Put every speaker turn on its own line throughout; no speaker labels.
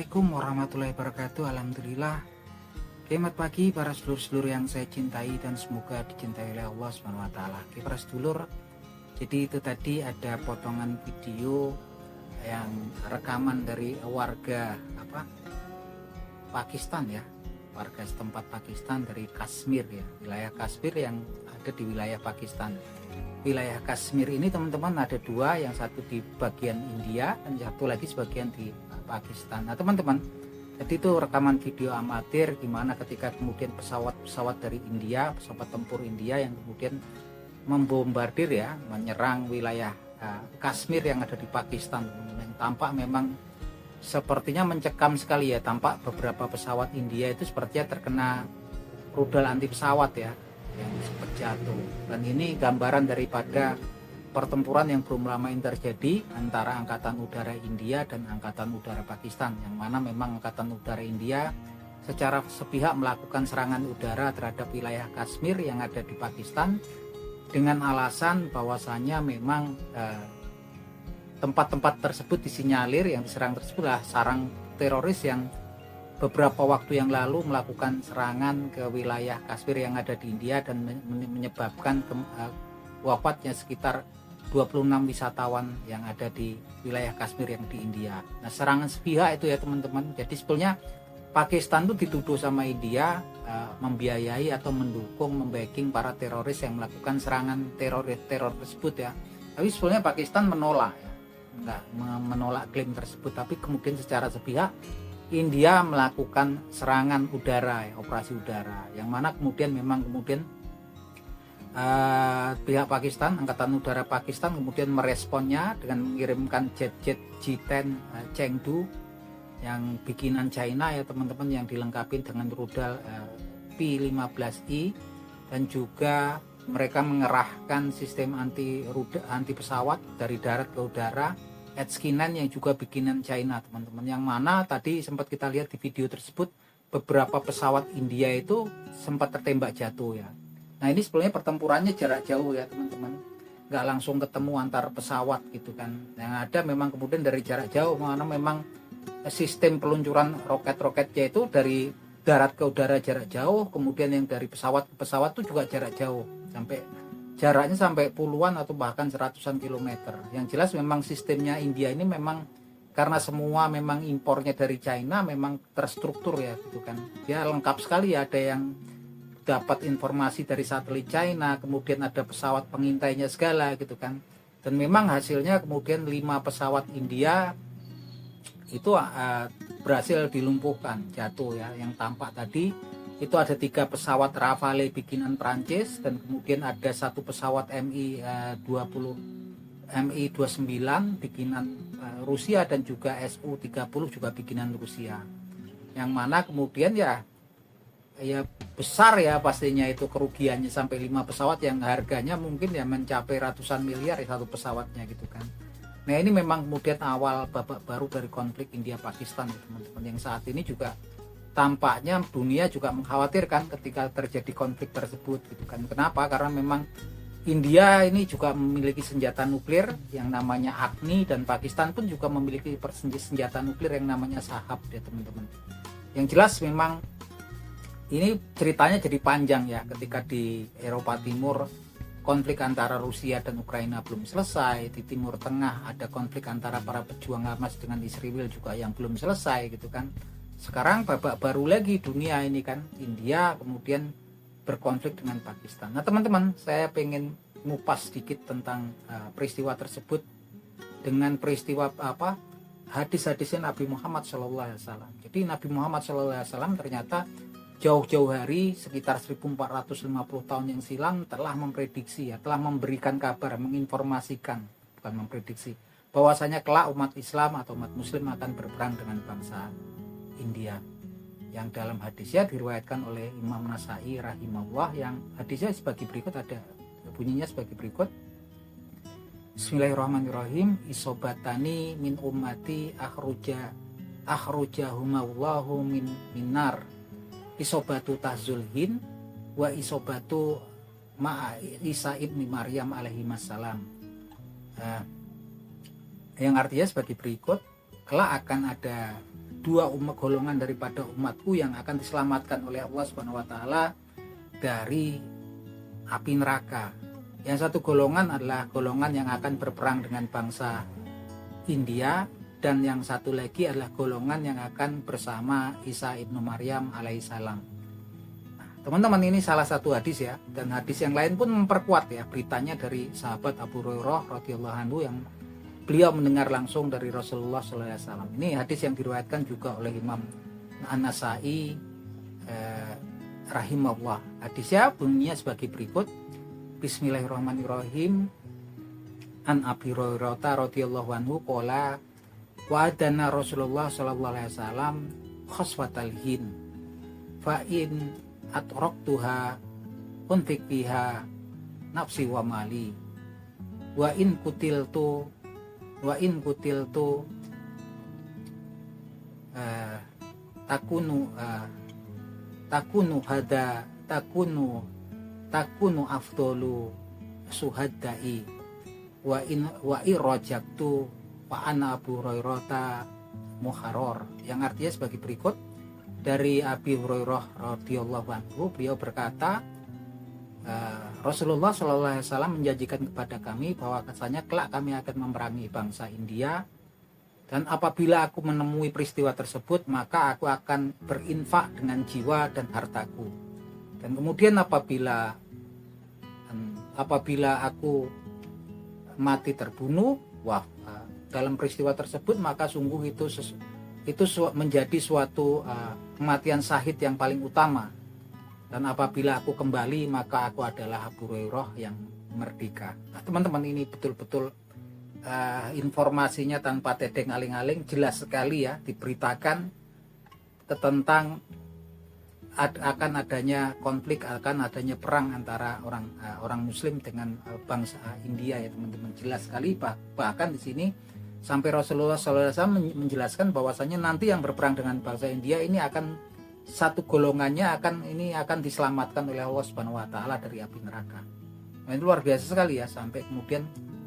Assalamualaikum warahmatullahi wabarakatuh. Alhamdulillah. Selamat pagi para sedulur-sedulur yang saya cintai dan semoga dicintai oleh Allah Subhanahu wa taala. Oke, para sedulur, jadi itu tadi ada potongan video yang rekaman dari warga Pakistan ya. Warga setempat Pakistan dari Kashmir ya, wilayah Kashmir yang ada di wilayah Pakistan. Wilayah Kashmir ini teman-teman ada dua, yang satu di bagian India dan satu lagi sebagian di Pakistan. Nah teman-teman, jadi itu rekaman video amatir gimana ketika kemudian pesawat-pesawat dari India, pesawat tempur India yang kemudian membombardir ya, menyerang wilayah Kashmir yang ada di Pakistan. Yang tampak memang sepertinya mencekam sekali ya, tampak beberapa pesawat India itu sepertinya terkena rudal anti pesawat ya, yang sempat jatuh. Dan ini gambaran daripada pertempuran yang belum lama ini terjadi antara Angkatan Udara India dan Angkatan Udara Pakistan, yang mana memang Angkatan Udara India secara sepihak melakukan serangan udara terhadap wilayah Kashmir yang ada di Pakistan dengan alasan bahwasanya memang tempat-tempat tersebut disinyalir yang diserang tersebut adalah sarang teroris yang beberapa waktu yang lalu melakukan serangan ke wilayah Kashmir yang ada di India dan menyebabkan wafatnya sekitar 26 wisatawan yang ada di wilayah Kashmir yang di India. Nah, serangan sepihak itu ya teman-teman. Jadi sebetulnya Pakistan itu dituduh sama India membiayai atau mendukung, membacking para teroris yang melakukan serangan teror tersebut ya. Tapi sebetulnya Pakistan menolak ya, nggak menolak klaim tersebut. Tapi kemudian secara sepihak India melakukan serangan udara ya, operasi udara, yang mana kemudian pihak Pakistan, Angkatan Udara Pakistan kemudian meresponnya dengan mengirimkan jet-jet J-10 Chengdu yang bikinan China ya teman-teman, yang dilengkapi dengan rudal P-15I, dan juga mereka mengerahkan sistem anti pesawat dari darat ke udara H-9 yang juga bikinan China teman-teman, yang mana tadi sempat kita lihat di video tersebut beberapa pesawat India itu sempat tertembak jatuh ya. Nah ini sebenarnya pertempurannya jarak jauh ya teman-teman, nggak langsung ketemu antar pesawat gitu kan. Yang ada memang kemudian dari jarak jauh, karena memang sistem peluncuran roket-roketnya itu dari darat ke udara jarak jauh, kemudian yang dari pesawat ke pesawat itu juga jarak jauh, jaraknya sampai puluhan atau bahkan seratusan kilometer. Yang jelas memang sistemnya India ini memang karena semua memang impornya dari China memang terstruktur ya gitu kan. Dia lengkap sekali ya, ada yang dapat informasi dari satelit China, kemudian ada pesawat pengintainya segala gitu kan. Dan memang hasilnya kemudian 5 pesawat India itu berhasil dilumpuhkan, jatuh ya. Yang tampak tadi itu ada 3 pesawat Rafale bikinan Prancis, dan kemudian ada 1 pesawat Mi-29 bikinan Rusia, dan juga Su-30 juga bikinan Rusia. Yang mana kemudian ya besar ya pastinya itu kerugiannya, sampai 5 pesawat yang harganya mungkin ya mencapai ratusan miliar ya satu pesawatnya gitu kan. Nah ini memang kemudian awal babak baru dari konflik India Pakistan ya, teman-teman, yang saat ini juga tampaknya dunia juga mengkhawatirkan ketika terjadi konflik tersebut gitu kan. Kenapa? Karena memang India ini juga memiliki senjata nuklir yang namanya Agni, dan Pakistan pun juga memiliki senjata nuklir yang namanya Shahab ya teman-teman. Yang jelas memang ini ceritanya jadi panjang ya, ketika di Eropa Timur konflik antara Rusia dan Ukraina belum selesai, di Timur Tengah ada konflik antara para pejuang Hamas dengan Israel juga yang belum selesai gitu kan. Sekarang babak baru lagi dunia ini kan, India kemudian berkonflik dengan Pakistan. Nah teman-teman, saya pengen ngupas sedikit tentang peristiwa tersebut dengan peristiwa hadis-hadisnya Nabi Muhammad SAW. Jadi Nabi Muhammad SAW ternyata jauh-jauh hari, sekitar 1450 tahun yang silam telah memprediksi ya, telah memberikan kabar, menginformasikan, bukan memprediksi, bahwasanya kelak umat Islam atau umat Muslim akan berperang dengan bangsa India. Yang dalam hadisnya diriwayatkan oleh Imam Nasai rahimahullah, yang hadisnya sebagai berikut, ada bunyinya sebagai berikut. Bismillahirrahmanirrahim. Isobatani min ummati akhrujahumullahu min minar. Isobatu tahzulhin wa isobatu ma'a Isa ibni Maryam alaihi wassalam. Yang artinya sebagai berikut, kelak akan ada dua golongan daripada umatku yang akan diselamatkan oleh Allah Subhanahu wa taala dari api neraka. Yang satu golongan adalah golongan yang akan berperang dengan bangsa India, dan yang satu lagi adalah golongan yang akan bersama Isa ibnu Maryam alaihissalam. Nah, teman-teman, ini salah satu hadis ya, dan hadis yang lain pun memperkuat ya beritanya dari sahabat Abu Hurairah radhiyallahu anhu yang beliau mendengar langsung dari Rasulullah SAW. Ini hadis yang diriwayatkan juga oleh Imam An-Nasa'i rahimahullah. Hadisnya bunyinya sebagai berikut. Bismillahirrahmanirrahim. An Abi Hurairah radhiyallahu anhu qala wa adana Rasulullah sallallahu alaihi wasallam khaswatal hin fa in atraktuha unfik biha nafsi wa mali wa in kutiltu takunu afdolu suhaddai wa irrajaktu wa ana Abu Hurairah muharrar, yang artinya sebagai berikut. Dari Abi Hurairah radhiyallahu anhu, beliau berkata, Rasulullah sallallahu alaihi wasallam menjanjikan kepada kami bahwa katanya kelak kami akan memerangi bangsa India, dan apabila aku menemui peristiwa tersebut maka aku akan berinfak dengan jiwa dan hartaku. Dan kemudian apabila aku mati terbunuh dalam peristiwa tersebut, maka sungguh itu menjadi suatu kematian syahid yang paling utama. Dan apabila aku kembali maka aku adalah Abu Hurairah yang merdeka. Nah, teman-teman, ini betul-betul informasinya tanpa tedeng aling-aling, jelas sekali ya, diberitakan tentang akan adanya konflik, akan adanya perang antara orang Muslim dengan bangsa India ya teman-teman. Jelas sekali, bahkan di sini sampai Rasulullah SAW menjelaskan bahwasanya nanti yang berperang dengan bangsa India ini akan satu golongannya akan diselamatkan oleh Allah Subhanahu wa taala dari api neraka. Nah, itu luar biasa sekali ya, sampai kemudian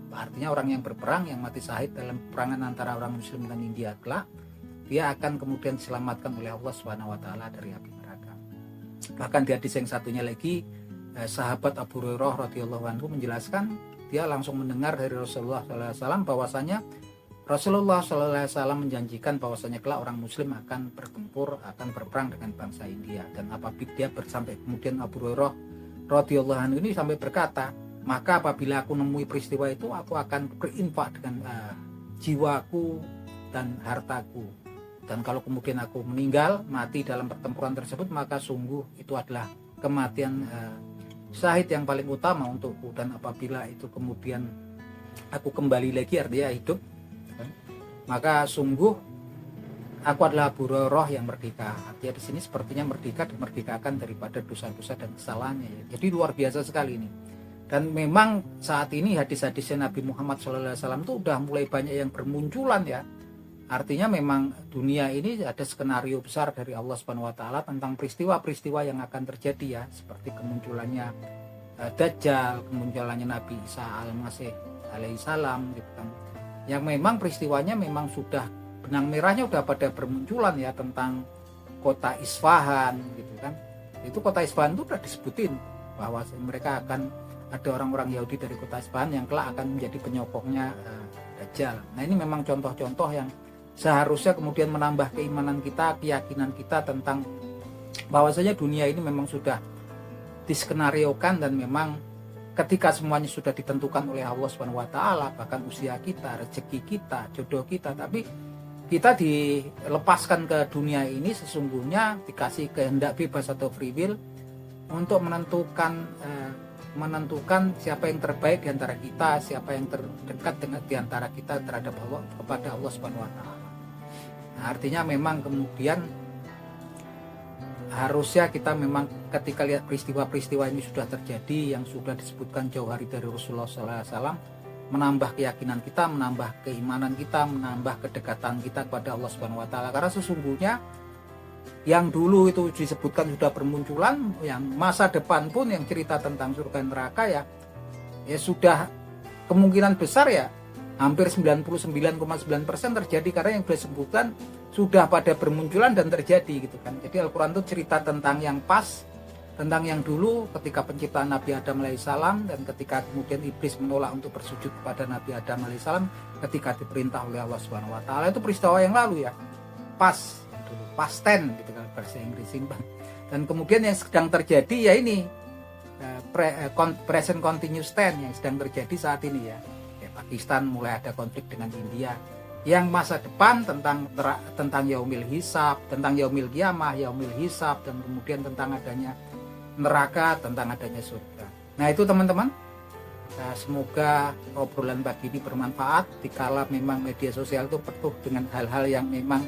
artinya orang yang berperang, yang mati syahid dalam peperangan antara orang Muslim dan India kelak, dia akan kemudian diselamatkan oleh Allah Subhanahu wa taala dari api neraka. Bahkan di hadis yang satunya lagi, sahabat Abu Hurairah radhiyallahu anhu menjelaskan, dia langsung mendengar dari Rasulullah SAW bahwasanya Rasulullah SAW menjanjikan bahwasanya kelak orang Muslim akan bertempur, akan berperang dengan bangsa India. Dan apabila dia sampai kemudian Abu Hurairah radhiyallahu anhu ini sampai berkata, maka apabila aku nemui peristiwa itu, aku akan berinfak dengan jiwaku dan hartaku. Dan kalau kemudian aku meninggal, mati dalam pertempuran tersebut, maka sungguh itu adalah kematian syahid yang paling utama untukku. Dan apabila itu kemudian aku kembali lagi, artinya hidup, maka sungguh aku adalah Abu Hurairah yang merdeka. Artinya di sini sepertinya dimerdekakan daripada dosa-dosa dan kesalahannya ya. Jadi luar biasa sekali ini. Dan memang saat ini hadis-hadisnya Nabi Muhammad SAW itu udah mulai banyak yang bermunculan ya. Artinya memang dunia ini ada skenario besar dari Allah Subhanahu wa taala tentang peristiwa-peristiwa yang akan terjadi ya, seperti kemunculannya Dajjal, kemunculannya Nabi Isa al-Masih alaihissalam gitu kan. Yang memang peristiwanya memang sudah benang merahnya udah pada bermunculan ya, tentang kota Isfahan gitu kan. Itu kota Isfahan itu udah disebutin bahwa mereka akan ada orang-orang Yahudi dari kota Isfahan yang kelak akan menjadi penyokongnya Dajjal. Nah, ini memang contoh-contoh yang seharusnya kemudian menambah keimanan kita, keyakinan kita tentang bahwasanya dunia ini memang sudah diskenariokan, dan memang ketika semuanya sudah ditentukan oleh Allah Subhanahu wa taala, bahkan usia kita, rezeki kita, jodoh kita, tapi kita dilepaskan ke dunia ini sesungguhnya dikasih kehendak bebas atau free will untuk menentukan siapa yang terbaik di antara kita, siapa yang terdekat dengan di antara kita terhadap Allah, kepada Allah Subhanahu wa taala. Nah, artinya memang kemudian harusnya kita memang ketika lihat peristiwa-peristiwa ini sudah terjadi yang sudah disebutkan jauh hari dari Rasulullah SAW, menambah keyakinan kita, menambah keimanan kita, menambah kedekatan kita kepada Allah Subhanahu wa taala. Karena sesungguhnya yang dulu itu disebutkan sudah bermunculan, yang masa depan pun yang cerita tentang surga dan neraka ya sudah kemungkinan besar ya hampir 99,9% terjadi, karena yang sudah disebutkan sudah pada bermunculan dan terjadi gitu kan. Jadi Al-Quran itu cerita tentang yang pas, tentang yang dulu ketika penciptaan Nabi Adam alaihissalam, dan ketika kemudian iblis menolak untuk bersujud kepada Nabi Adam alaihissalam ketika diperintah oleh Allah Subhanahu wa taala. Itu peristiwa yang lalu ya. Pas dulu, past tense gitu kan bahasa Inggris Bang. Dan kemudian yang sedang terjadi ya ini present continuous tense yang sedang terjadi saat ini ya. Pakistan mulai ada konflik dengan India. Yang masa depan tentang yaumil hisab, tentang yaumil qiyamah, yaumil hisab, dan kemudian tentang adanya neraka, tentang adanya surga. Nah itu teman-teman, semoga obrolan pagi ini bermanfaat. Dikala memang media sosial itu penuh dengan hal-hal yang memang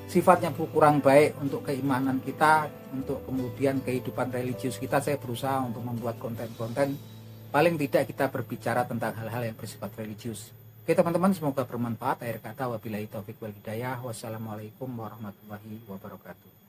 sifatnya kurang baik untuk keimanan kita, untuk kemudian kehidupan religius kita, saya berusaha untuk membuat konten-konten paling tidak kita berbicara tentang hal-hal yang bersifat religius. Oke teman-teman, semoga bermanfaat. Akhir kata, wabillahi taufiq wal hidayah. Wassalamualaikum warahmatullahi wabarakatuh.